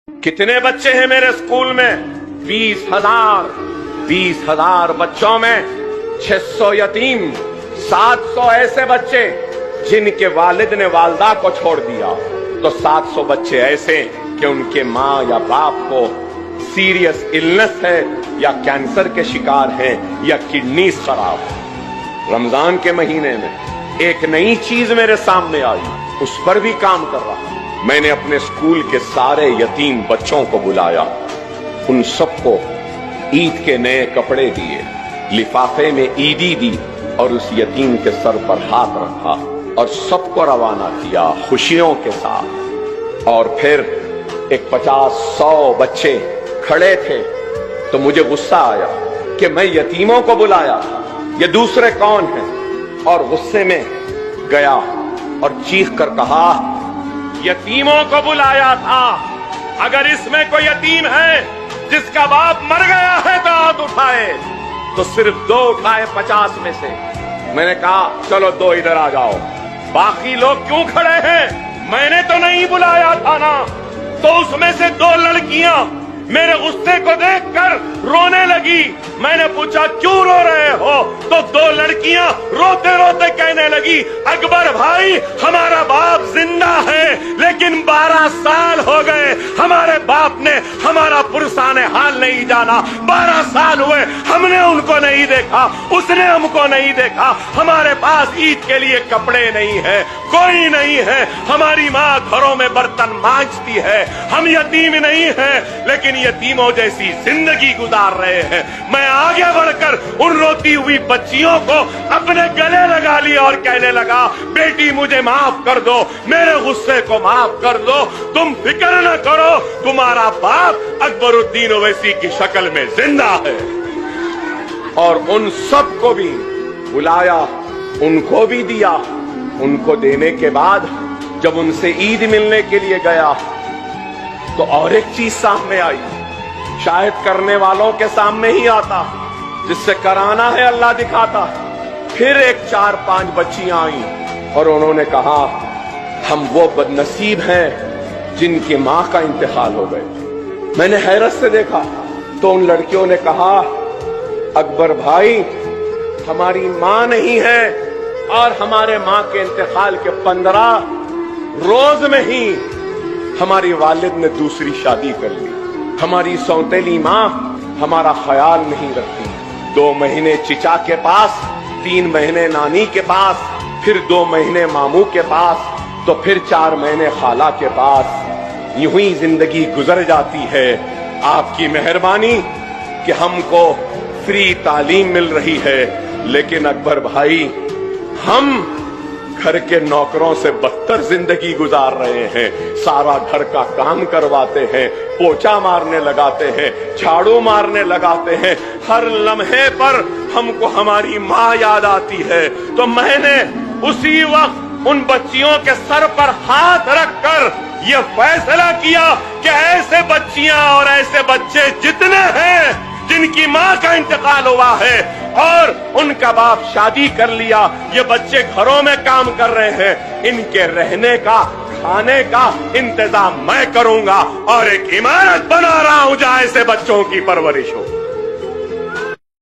कितने बच्चे हैं मेरे स्कूल में? 20,000 बच्चों में 600 यतीम, 700 ऐसे बच्चे जिनके वालिद ने वालदा को छोड़ दिया, तो 700 बच्चे ऐसे कि उनके माँ या बाप को सीरियस इलनेस है या कैंसर के शिकार हैं या किडनी खराब है। रमजान के महीने में एक नई चीज मेरे सामने आई, उस पर भी काम कर रहा। मैंने अपने स्कूल के सारे यतीम बच्चों को बुलाया, उन सबको ईद के नए कपड़े दिए, लिफाफे में ईदी दी और उस यतीम के सर पर हाथ रखा और सबको रवाना किया खुशियों के साथ। और फिर एक 50-100 बच्चे खड़े थे, तो मुझे गुस्सा आया कि मैं यतीमों को बुलाया, ये दूसरे कौन हैं? और गुस्से में गया और चीख कर कहा, यतीमों को बुलाया था। अगर इसमें कोई यतीम है जिसका बाप मर गया है तो हाथ उठाए। तो सिर्फ 2 उठाए 50 में से। मैंने कहा चलो 2 इधर आ जाओ। बाकी लोग क्यों खड़े हैं? मैंने तो नहीं बुलाया था ना। तो उसमें से 2 लड़कियां मेरे गुस्से को देखकर रोने लगी। मैंने पूछा क्यों रो रहे हो? तो 2 लड़कियां रोते रोते कहने लगी, अकबर भाई हमारा बाप जिंदा है लेकिन 12 साल हो गए, हमारे बाप ने हमारा पुरसाने हाल नहीं जाना। 12 साल हुए हमने उनको नहीं देखा, उसने हमको नहीं देखा। हमारे पास ईद के लिए कपड़े नहीं है, कोई नहीं है। हमारी माँ घरों में बर्तन मांजती है। हम यतीम नहीं है लेकिन यतीमों जैसी जिंदगी गुजार रहे हैं। मैं आगे बढ़कर उन रोती हुई बच्चियों को अपने गले लगा लिया और कहने लगा, बेटी मुझे माफ कर दो, मेरे गुस्से को माफ कर दो, तुम फिक्र न करो, तुम्हारा बाप अकबरुद्दीन ओवैसी की शक्ल में जिंदा है। और उन सब को भी बुलाया, उनको भी दिया। उनको देने के बाद जब उनसे ईद मिलने के लिए गया तो और एक चीज सामने आई, शायद करने वालों के सामने ही आता, जिससे कराना है अल्लाह दिखाता। फिर एक 4-5 बच्चियां आई और उन्होंने कहा, हम वो बदनसीब हैं जिनकी मां का इंतकाल हो गए। मैंने हैरत से देखा तो उन लड़कियों ने कहा, अकबर भाई हमारी मां नहीं है और हमारे मां के इंतकाल के 15 रोज में ही हमारी वालिद ने दूसरी शादी कर ली। हमारी सौतेली माँ हमारा ख्याल नहीं रखती। 2 महीने चिचा के पास, 3 महीने नानी के पास, फिर 2 महीने मामू के पास, तो फिर 4 महीने खाला के पास। यूं ही जिंदगी गुजर जाती है। आपकी मेहरबानी कि हमको फ्री तालीम मिल रही है, लेकिन अकबर भाई हम घर के नौकरों से बदतर जिंदगी गुजार रहे हैं। सारा घर का काम करवाते हैं, पोछा मारने लगाते हैं, झाड़ू मारने लगाते हैं। हर लम्हे पर हमको हमारी माँ याद आती है। तो मैंने उसी वक्त उन बच्चियों के सर पर हाथ रखकर यह फैसला किया कि ऐसे बच्चियां और ऐसे बच्चे जितने हैं जिनकी माँ का इंतकाल हुआ है और उनका बाप शादी कर लिया, ये बच्चे घरों में काम कर रहे हैं, इनके रहने का खाने का इंतजाम मैं करूंगा और एक इमारत बना रहा हूं जहां ऐसे बच्चों की परवरिश हो।